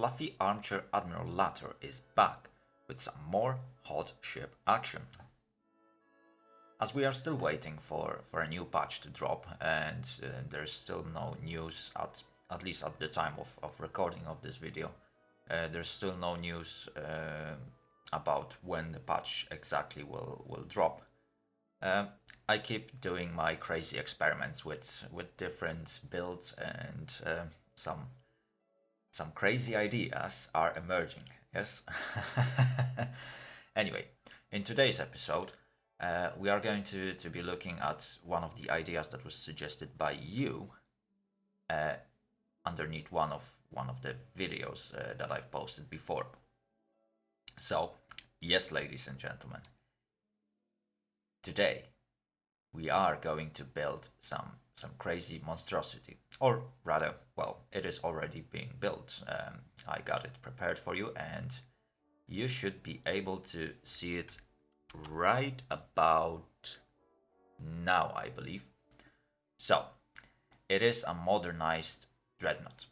fluffy armchair Admiral Latter is back with some more hot ship action. As we are still waiting for a new patch to drop, and there's still no news, at least at the time of recording of this video, there's still no news about when the patch exactly will drop. I keep doing my crazy experiments with different builds, and some crazy ideas are emerging. Yes. Anyway, in today's episode, we are going to be looking at one of the ideas that was suggested by you underneath one of the videos that I've posted before. So, yes, ladies and gentlemen, today we are going to build some crazy monstrosity, or rather, well, it is already being built. I got it prepared for you, and you should be able to see it right about now, I believe. So, it is a modernized Dreadnought.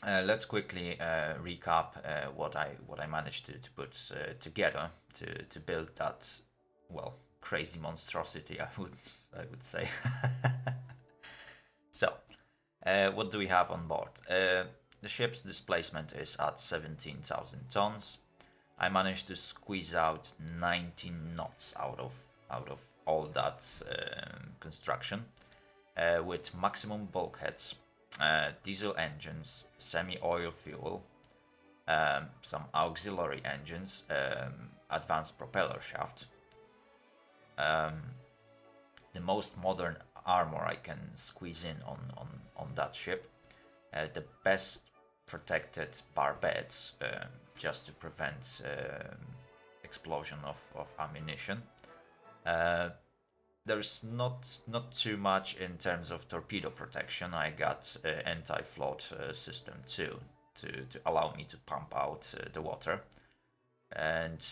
Let's quickly recap what I managed to put together to build that, well, crazy monstrosity, I would say. So, what do we have on board? The ship's displacement is at 17,000 tons. I managed to squeeze out 19 knots out of all that construction, with maximum bulkheads, diesel engines, semi-oil fuel, some auxiliary engines, advanced propeller shaft, the most modern armor I can squeeze in on that ship, the best protected barbets, just to prevent explosion of ammunition. There's not too much in terms of torpedo protection. I got anti-float system too to allow me to pump out the water, and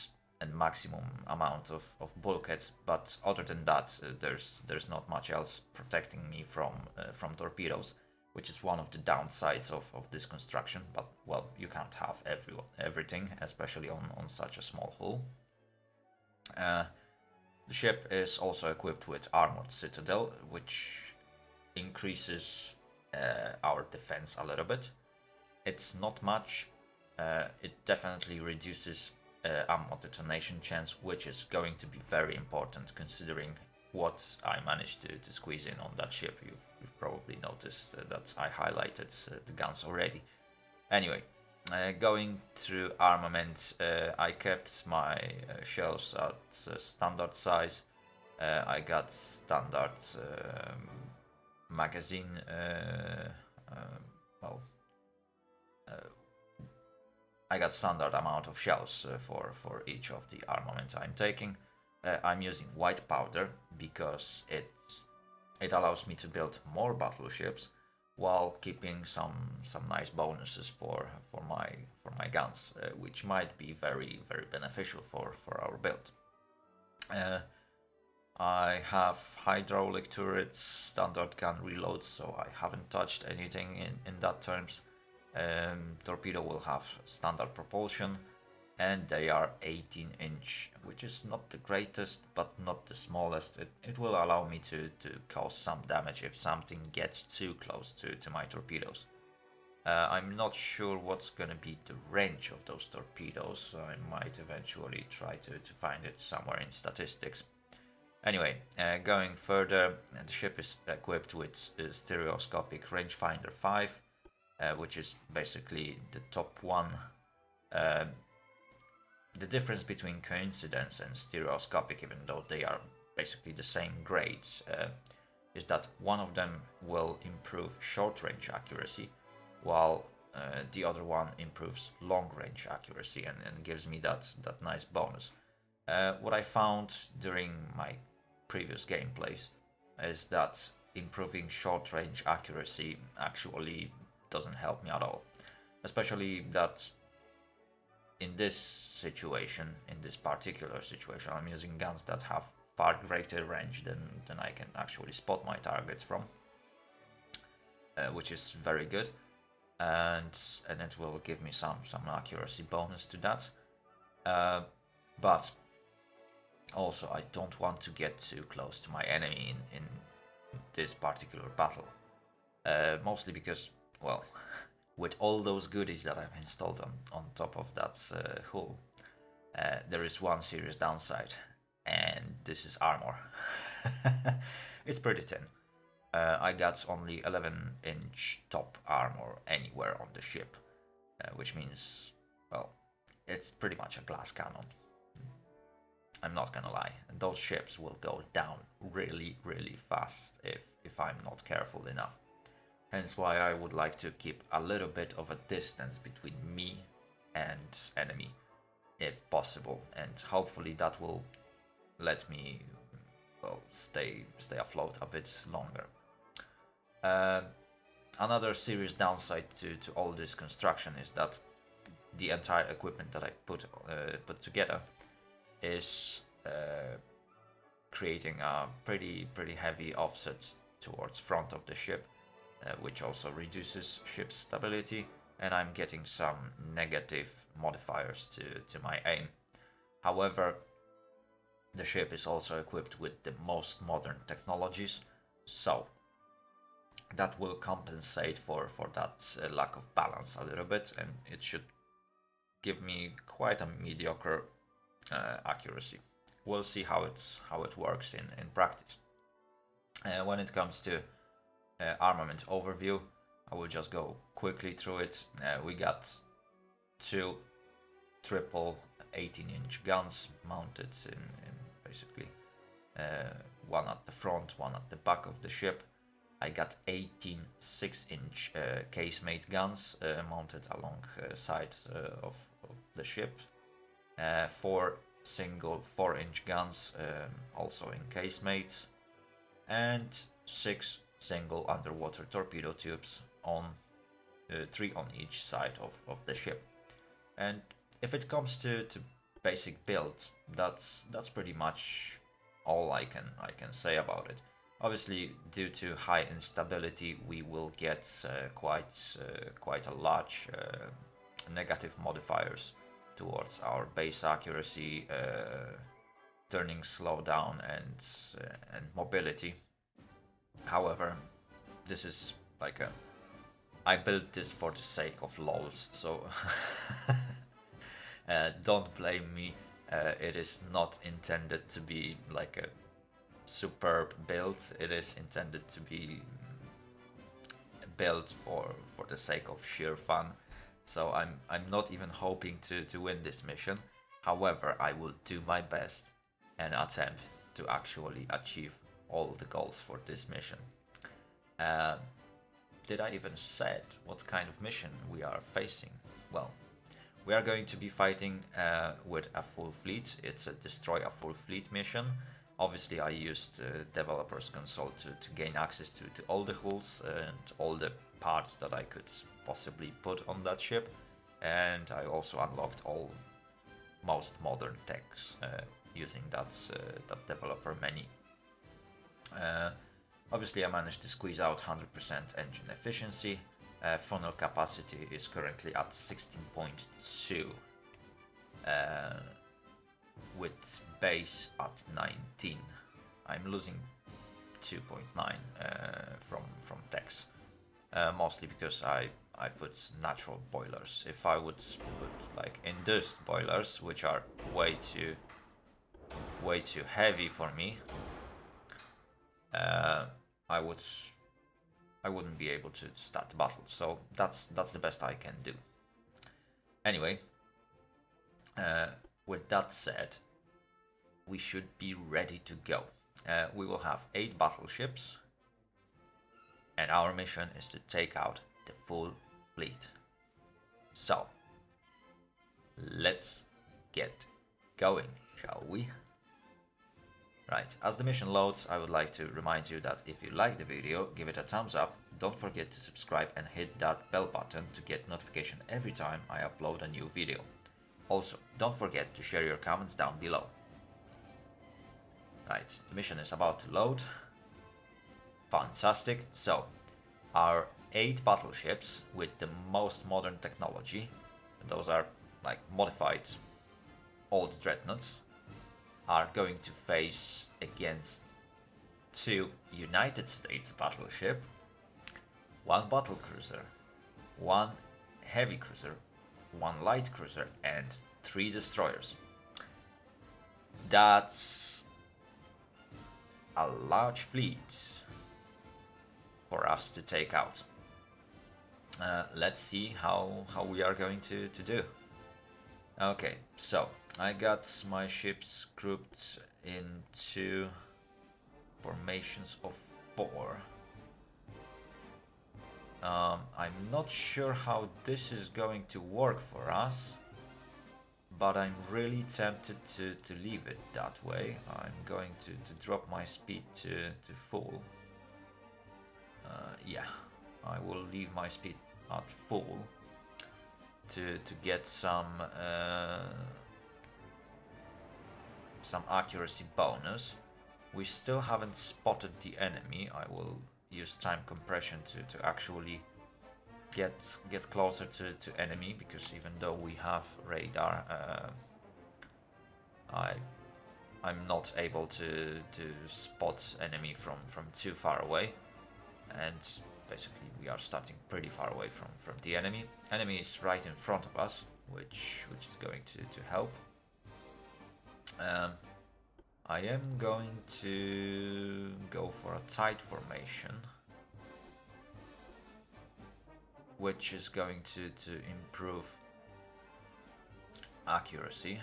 maximum amount of bulkheads. But other than that, there's not much else protecting me from torpedoes, which is one of the downsides of this construction. But well, you can't have everything, especially on such a small hull. The ship is also equipped with armored citadel, which increases our defense a little bit. It's not much. It definitely reduces ammo detonation chance, which is going to be very important considering what I managed to squeeze in on that ship. You've probably noticed that I highlighted the guns already. Anyway, going through armament, I kept my shells at standard size. I got standard magazine, I got standard amount of shells for each of the armaments I'm taking. I'm using white powder because it allows me to build more battleships while keeping some nice bonuses for my guns, which might be very beneficial for our build. I have hydraulic turrets, standard gun reloads, so I haven't touched anything in that terms. Torpedo will have standard propulsion, and they are 18-inch, which is not the greatest, but not the smallest. It will allow me to cause some damage if something gets too close to my torpedoes. I'm not sure what's gonna be the range of those torpedoes, so I might eventually try to find it somewhere in statistics. Anyway, going further, the ship is equipped with stereoscopic rangefinder 5, which is basically the top one. The difference between coincidence and stereoscopic, even though they are basically the same grades, is that one of them will improve short range accuracy, while the other one improves long range accuracy and gives me that nice bonus. What I found during my previous gameplays is that improving short range accuracy actually doesn't help me at all, especially that in this situation, in this particular situation, I'm using guns that have far greater range than I can actually spot my targets from, which is very good. and it will give me some accuracy bonus to that. But also I don't want to get too close to my enemy in this particular battle. Mostly because, well, with all those goodies that I've installed on top of that hull, there is one serious downside, and this is armor. It's pretty thin. I got only 11-inch top armor anywhere on the ship, which means, well, it's pretty much a glass cannon. I'm not gonna lie, and those ships will go down really, really fast if I'm not careful enough. Hence why I would like to keep a little bit of a distance between me and enemy, if possible, and hopefully that will let me, well, stay afloat a bit longer. Another serious downside to all this construction is that the entire equipment that I put together is creating a pretty heavy offset towards front of the ship, which also reduces ship stability, and I'm getting some negative modifiers to my aim. However, the ship is also equipped with the most modern technologies, so that will compensate for that lack of balance a little bit, and it should give me quite a mediocre accuracy. We'll see how it works in practice. When it comes to armament overview, I will just go quickly through it. We got two triple 18-inch guns mounted in basically one at the front, one at the back of the ship. I got 18 6-inch casemate guns mounted alongside of the ship. 4 single 4-inch guns also in casemates, and 6 single underwater torpedo tubes on 3 on each side of the ship. And if it comes to basic build, that's pretty much all I can say about it. Obviously, due to high instability, we will get quite a large negative modifiers towards our base accuracy, turning slowdown, and mobility. However, this is like I built this for the sake of lols, so don't blame me. It is not intended to be like a superb build. It is intended to be built for the sake of sheer fun. So I'm not even hoping to win this mission. However, I will do my best and attempt to actually achieve all the goals for this mission. Did I even said what kind of mission we are facing? Well, we are going to be fighting with a full fleet. It's a destroy a full fleet mission. Obviously, I used developers console to gain access to all the hulls and all the parts that I could possibly put on that ship, and I also unlocked all most modern techs using that developer menu. Obviously, I managed to squeeze out 100% engine efficiency. Funnel capacity is currently at 16.2, with base at 19. I'm losing 2.9 from techs, mostly because I put natural boilers. If I would put like induced boilers, which are way too heavy for me, I wouldn't be able to start the battle. So that's the best I can do. Anyway, with that said, we should be ready to go. We will have 8 battleships, and our mission is to take out the full fleet. So, let's get going, shall we? Right, as the mission loads, I would like to remind you that if you like the video, give it a thumbs up, don't forget to subscribe and hit that bell button to get notification every time I upload a new video. Also, don't forget to share your comments down below. Right, the mission is about to load. Fantastic. So, our 8 battleships with the most modern technology. Those are like modified old dreadnoughts, are going to face against 2 United States battleship, 1 battlecruiser, 1 heavy cruiser, 1 light cruiser, and 3 destroyers. That's a large fleet for us to take out. Let's see how we are going to do. Okay, so I got my ships grouped into formations of 4. I'm not sure how this is going to work for us, but I'm really tempted to leave it that way. I'm going to drop my speed to full. Yeah, I will leave my speed at full to get some accuracy bonus. We still haven't spotted the enemy. I will use time compression to actually get closer to enemy, because even though we have radar, I'm not able to spot enemy from too far away, and basically we are starting pretty far away from the enemy. Enemy is right in front of us, which is going to help. I am going to go for a tight formation, which is going to improve accuracy.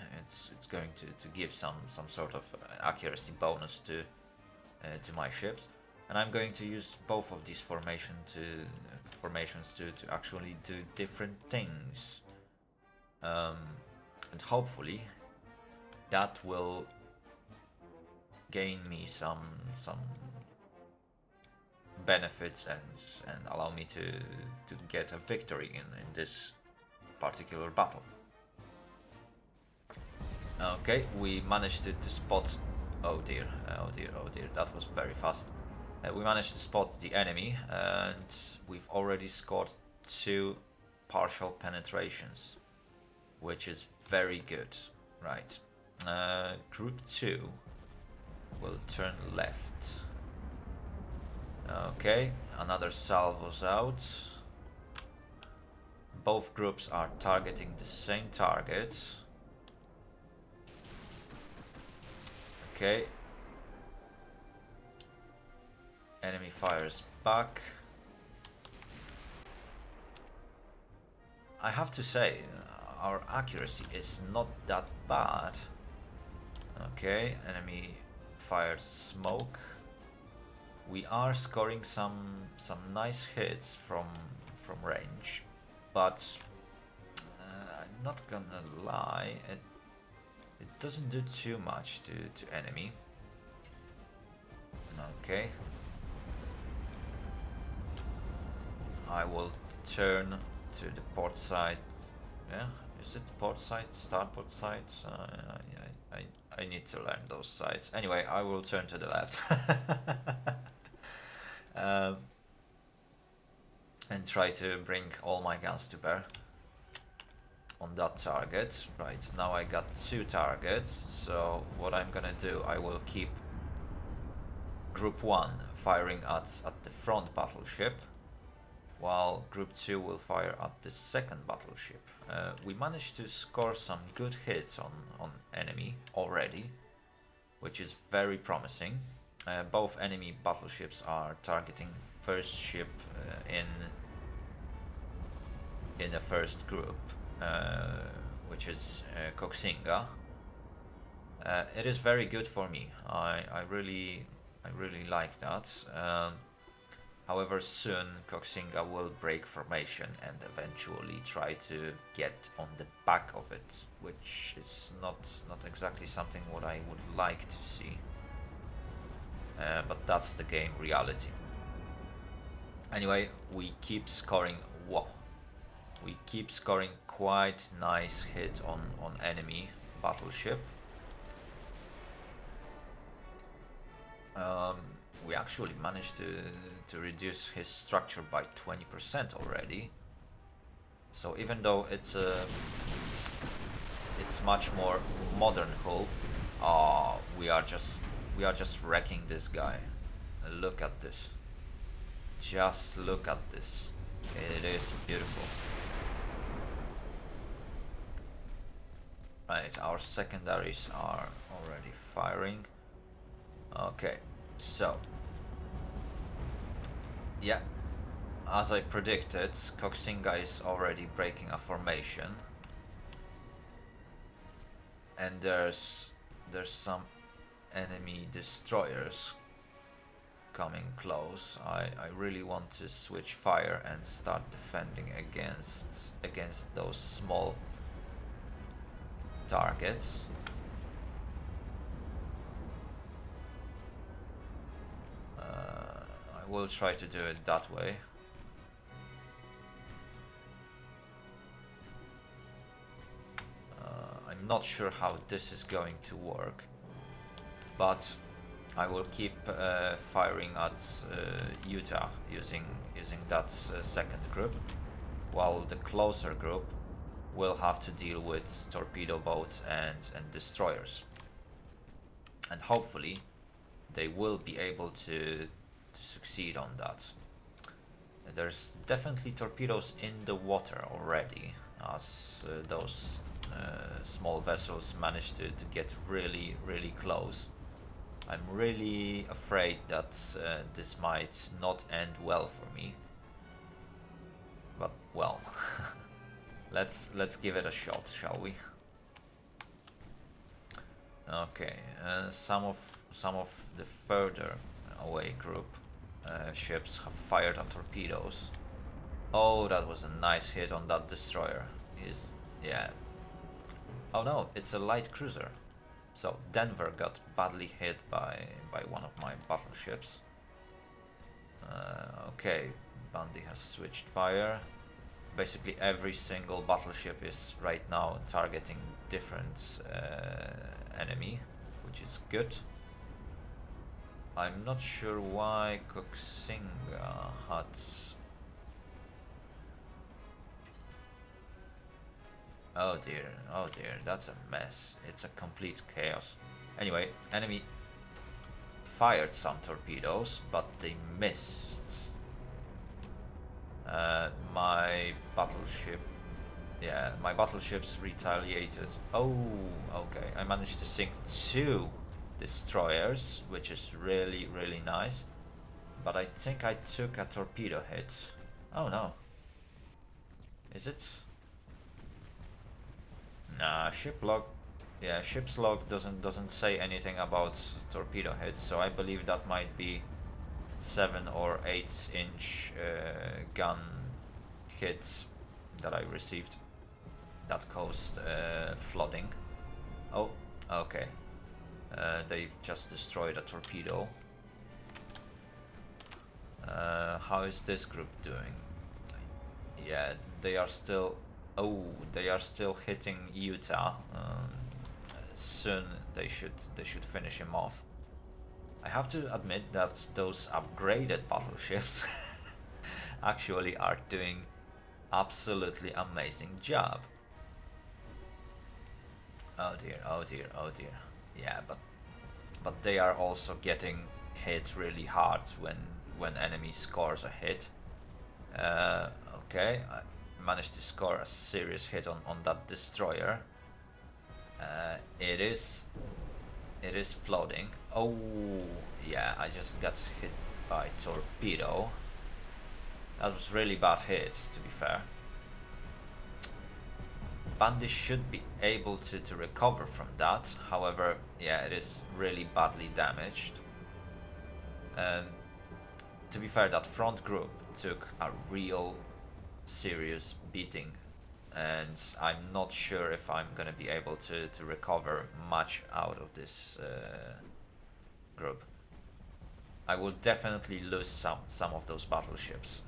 It's going to give some sort of accuracy bonus to my ships, and I'm going to use both of these formations to actually do different things, and hopefully that will gain me some benefits and allow me to get a victory in this particular battle. Okay, we managed to spot. Oh dear, that was very fast. We managed to spot the enemy, and we've already scored 2 partial penetrations, which is very good. Right, group 2 will turn left. Okay, another salvo's out. Both groups are targeting the same target. Okay. Enemy fires back. I have to say, our accuracy is not that bad. Okay, enemy fires smoke. We are scoring some nice hits from range, but I'm not gonna lie, it doesn't do too much to enemy. Okay, I will turn to the port side. Yeah, is it port side, starboard side? I need to learn those sides. Anyway, I will turn to the left. And try to bring all my guns to bear on that target. Right, now I got 2 targets, so what I'm gonna do, I will keep Group 1 firing at the front battleship, while Group 2 will fire at the second battleship. We managed to score some good hits on enemy already, which is very promising. Both enemy battleships are targeting first ship in the first group, which is Koxinga. It is very good for me. I really like that. However, soon Koxinga will break formation and eventually try to get on the back of it, which is not exactly something what I would like to see. But that's the game reality. Anyway, we keep scoring. Whoa, we keep scoring quite nice hit on enemy battleship. we actually managed to reduce his structure by 20% already. So even though it's much more modern hull, we are just wrecking this guy. Look at this. Just look at this. It is beautiful. Right, our secondaries are already firing. Okay, so yeah, as I predicted, Koxinga is already breaking a formation, and there's some enemy destroyers coming close. I really want to switch fire and start defending against those small targets. I will try to do it that way. I'm not sure how this is going to work, but I will keep firing at Utah using that second group, while the closer group will have to deal with torpedo boats and destroyers. And hopefully they will be able to succeed on that. There's definitely torpedoes in the water already, as those small vessels managed to get really close. I'm really afraid that this might not end well for me, but well, let's give it a shot, shall we? Okay, some of the further away group ships have fired on torpedoes. Oh, that was a nice hit on that destroyer. Yeah. Oh no, it's a light cruiser. So Denver got badly hit by one of my battleships. Okay, Bundy has switched fire. Basically every single battleship is right now targeting different enemy, which is good. I'm not sure why Koxinga had... Oh dear, that's a mess. It's a complete chaos. Anyway, enemy fired some torpedoes, but they missed. My battleships retaliated. Oh, okay. I managed to sink 2 destroyers, which is really nice. But I think I took a torpedo hit. Oh no. Is it? Nah, ship's log doesn't say anything about torpedo hits, so I believe that might be 7 or 8 inch gun hit that I received that caused flooding. Oh, okay. They've just destroyed a torpedo. How is this group doing? Yeah, they are still... Oh, they are still hitting Utah. Soon they should finish him off. I have to admit that those upgraded battleships actually are doing absolutely amazing job. Oh dear. Yeah, but they are also getting hit really hard when enemy scores a hit. Okay, I managed to score a serious hit on that destroyer. It is floating. Oh yeah, I just got hit by torpedo. That was really bad hit, to be fair. Bundy should be able to recover from that. However, yeah, it is really badly damaged. To be fair, that front group took a real serious beating, and I'm not sure if I'm gonna be able to recover much out of this group. I will definitely lose some of those battleships.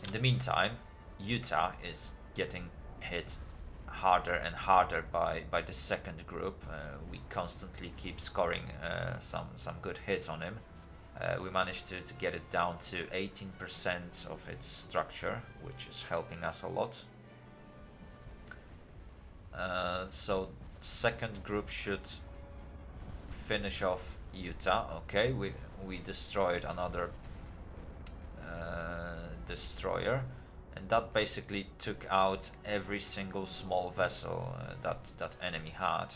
In the meantime, Utah is getting hit harder and harder by the second group. We constantly keep scoring some good hits on him. We managed to get it down to 18% of its structure, which is helping us a lot. So second group should finish off Utah. Okay, we destroyed another destroyer, and that basically took out every single small vessel that enemy had.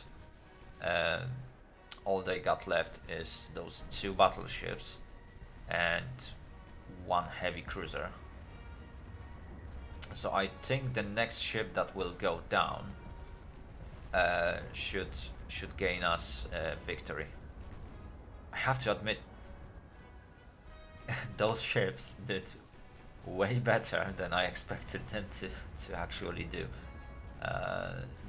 All they got left is those 2 battleships and 1 heavy cruiser. So I think the next ship that will go down should gain us victory. I have to admit, those ships did way better than I expected them to actually do.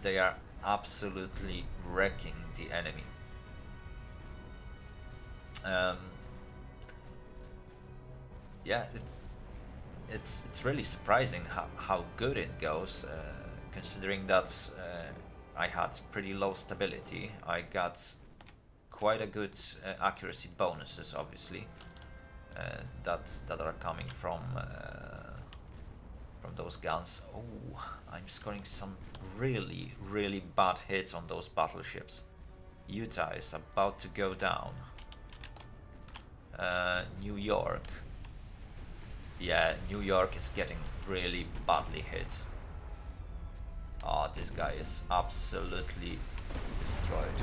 They are absolutely wrecking the enemy. Yeah, it's really surprising how good it goes, considering that I had pretty low stability. I got quite a good accuracy bonuses, obviously, that are coming from those guns. Oh, I'm scoring some really bad hits on those battleships. Utah is about to go down. New York. Yeah, New York is getting really badly hit. Oh, this guy is absolutely destroyed.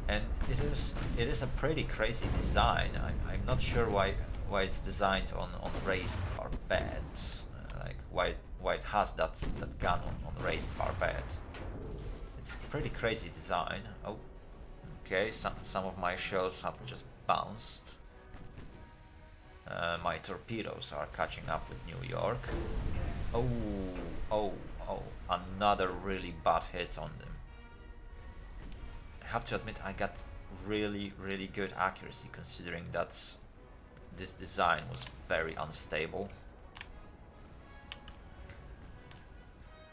And it is a pretty crazy design. I'm not sure why it's designed on raised barbette. Like why it has that gun on raised barbette. It's a pretty crazy design. Oh, okay. Some of my shells have just bounced. My torpedoes are catching up with New York. Oh, another really bad hit on them. I have to admit, I got really good accuracy, considering that this design was very unstable.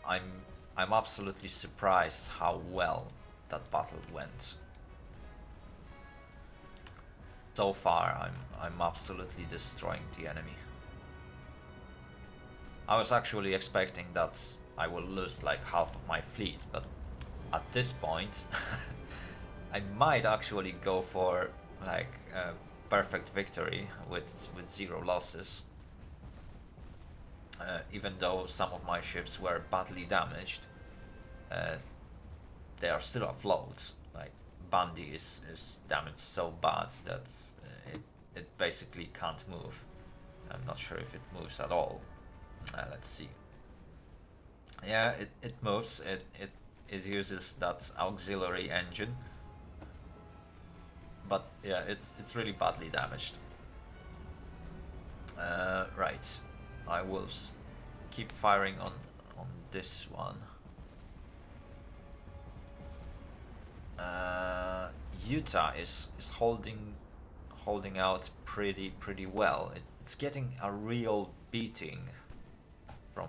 I'm absolutely surprised how well that battle went. So far, I'm absolutely destroying the enemy. I was actually expecting that I will lose like half of my fleet, but at this point, I might actually go for like a perfect victory with 0 losses. Even though some of my ships were badly damaged, they are still afloat. Like Bundy is damaged so bad that it basically can't move. I'm not sure if it moves at all. Let's see. Yeah, it moves. It uses that auxiliary engine, but yeah, it's really badly damaged. Right, I will keep firing on this one. Utah is holding out pretty well. It's getting a real beating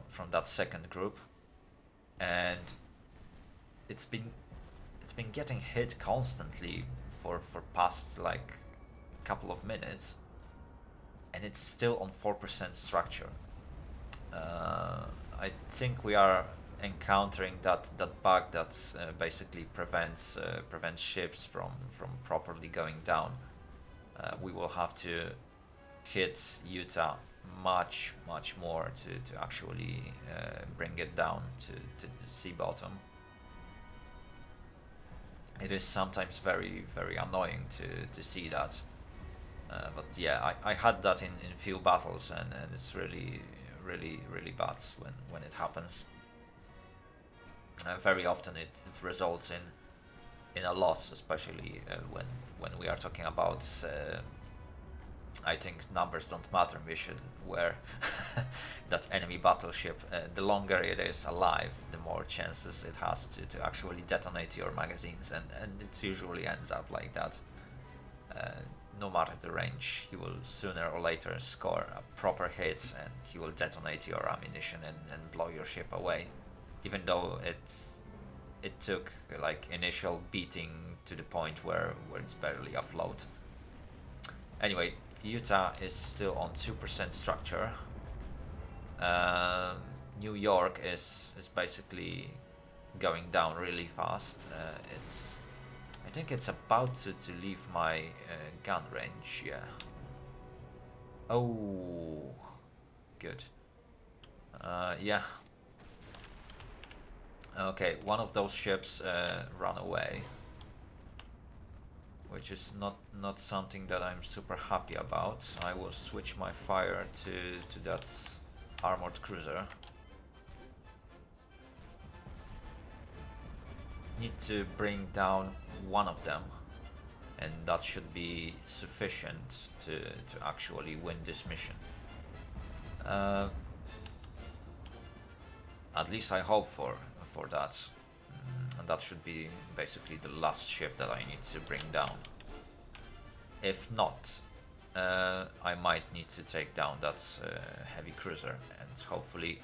from that second group, and it's been getting hit constantly for past like couple of minutes, and it's still on 4% structure. I think we are encountering that bug that basically prevents ships from properly going down. We will have to hit Utah much more to actually bring it down to the sea bottom. It is sometimes very annoying to see that, but yeah, I had that in few battles, and it's really bad when it happens. Very often it results in a loss, especially when we are talking about I think numbers don't matter mission, where that enemy battleship, the longer it is alive, the more chances it has to actually detonate your magazines, and it usually ends up like that. no matter the range, he will sooner or later score a proper hit and he will detonate your ammunition and blow your ship away. Even though it took like initial beating to the point where it's barely afloat. Anyway, Utah is still on 2% structure. New York is basically going down really fast. I think it's about to leave my gun range, yeah. Oh, good. Yeah. Okay, one of those ships ran away, which is not something that I'm super happy about. I will switch my fire to that armored cruiser. Need to bring down one of them, and that should be sufficient to actually win this mission. At least I hope for that. And that should be basically the last ship that I need to bring down. If not, I might need to take down that heavy cruiser, and hopefully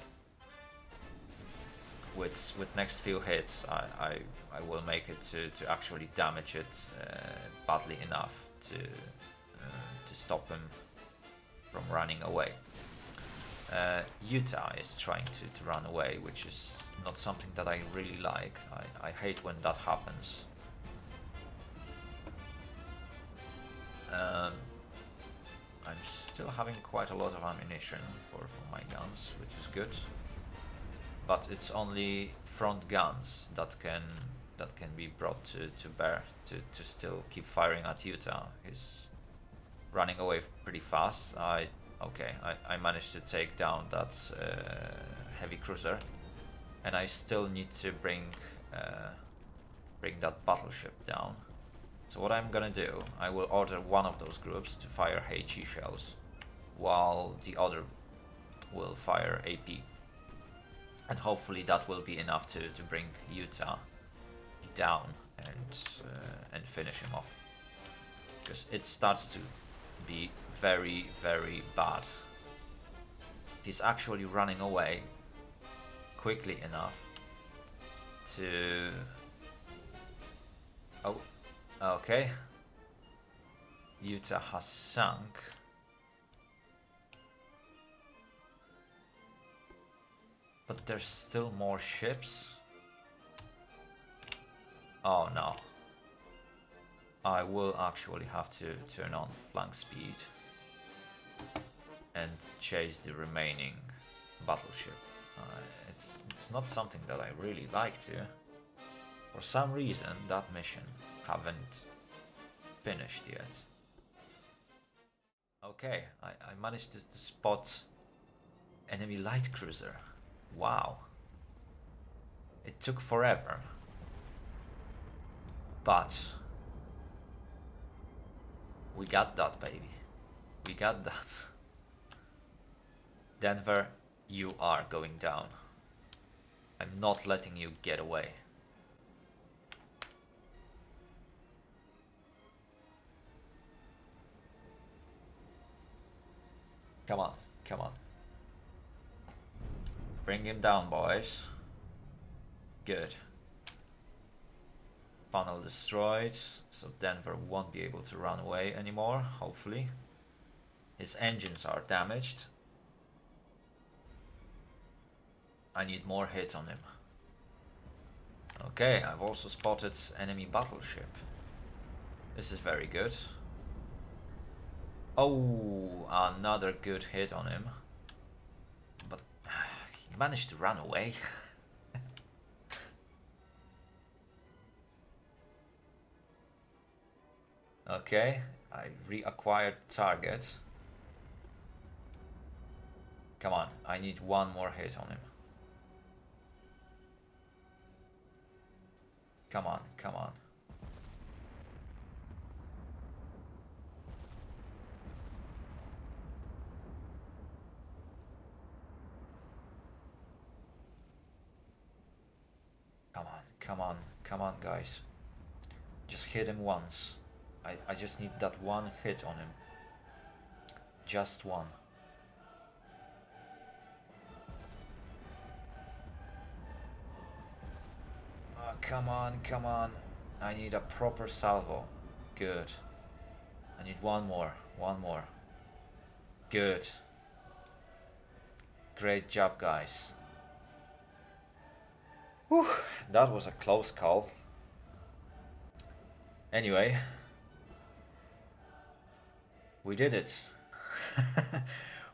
with next few hits I will make it to actually damage it badly enough to stop him from running away. Utah is trying to run away, which is not something that I really like. I hate when that happens. I'm still having quite a lot of ammunition for my guns, which is good. But it's only front guns that can be brought to bear to still keep firing at Utah. He's running away pretty fast. I managed to take down that heavy cruiser, and I still need to bring that battleship down. So what I'm gonna do, I will order one of those groups to fire HE shells, while the other will fire AP. And hopefully that will be enough to bring Utah down and finish him off. Because it starts to be very, very bad. He's actually running away quickly enough to... Oh, okay. Utah has sunk. But there's still more ships. Oh no. I will actually have to turn on flank speed and chase the remaining battleship. It's not something that I really like to. For some reason that mission haven't finished yet. Okay, I managed to spot enemy light cruiser. Wow. It took forever. But we got that, baby. We got that. Denver, you are going down. I'm not letting you get away. Come on, come on. Bring him down, boys. Good. Funnel destroyed, so Denver won't be able to run away anymore, hopefully. His engines are damaged. I need more hits on him. Okay, I've also spotted enemy battleship. This is very good. Oh, another good hit on him. But he managed to run away. Okay, I reacquired target. Come on, I need one more hit on him. Come on, come on. Come on, come on, come on, guys. Just hit him once. I just need that one hit on him. Just one. Oh, come on, come on. I need a proper salvo. Good. I need one more. One more. Good. Great job, guys. Whew, that was a close call. Anyway, we did it.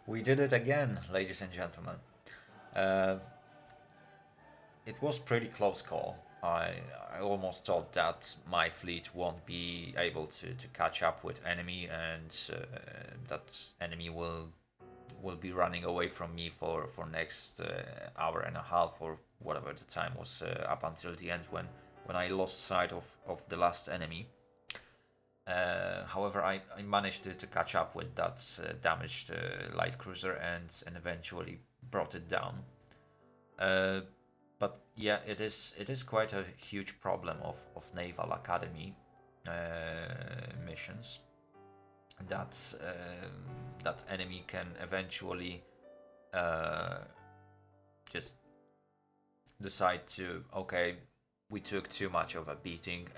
We did it again, ladies and gentlemen. It was pretty close call. I almost thought that my fleet won't be able to catch up with enemy, and that enemy will be running away from me for next hour and a half, or whatever the time was, up until the end when I lost sight of the last enemy. However, I managed to catch up with that damaged light cruiser and eventually brought it down. But yeah, it is quite a huge problem of Naval Academy missions, that that enemy can eventually just decide to, okay, we took too much of a beating,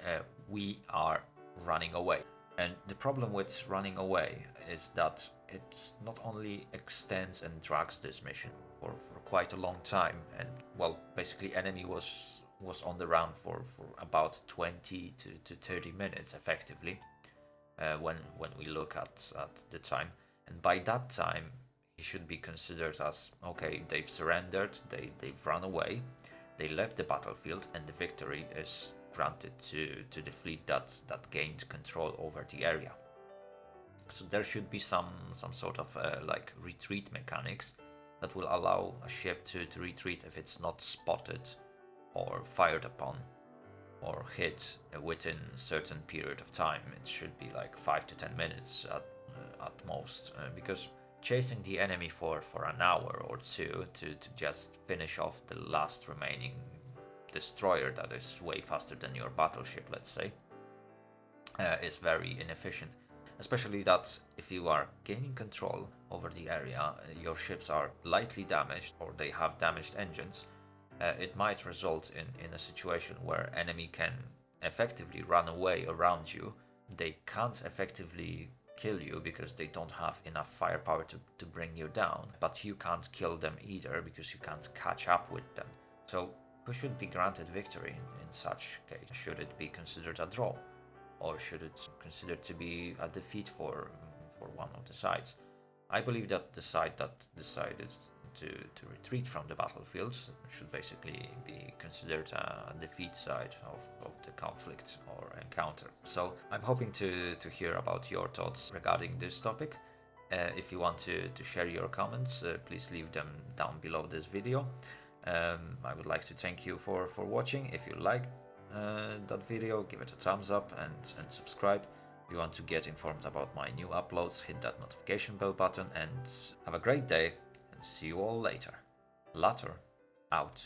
we are running away. And the problem with running away is that it not only extends and drags this mission for quite a long time, and well, basically enemy was on the run for about 20 to 30 minutes effectively, when we look at the time. And by that time he should be considered as, okay, they've surrendered, they've run away, they left the battlefield, and the victory is granted to the fleet that gained control over the area. So there should be some sort of like retreat mechanics that will allow a ship to retreat if it's not spotted or fired upon or hit within a certain period of time. It should be like 5 to 10 minutes at most, because chasing the enemy for an hour or two to just finish off the last remaining destroyer that is way faster than your battleship, let's say, is very inefficient. Especially that if you are gaining control over the area, your ships are lightly damaged or they have damaged engines, it might result in a situation where enemy can effectively run away around you. They can't effectively kill you because they don't have enough firepower to bring you down, but you can't kill them either because you can't catch up with them. So who should be granted victory in such case? Should it be considered a draw, or should it considered to be a defeat for one of the sides? I believe that the side that decided to retreat from the battlefields should basically be considered a defeat side of the conflict or encounter. So I'm hoping to hear about your thoughts regarding this topic. If you want to share your comments, please leave them down below this video. I would like to thank you for watching. If you like that video, give it a thumbs up and subscribe. If you want to get informed about my new uploads, hit that notification bell button, and have a great day, and see you all later. Later, out.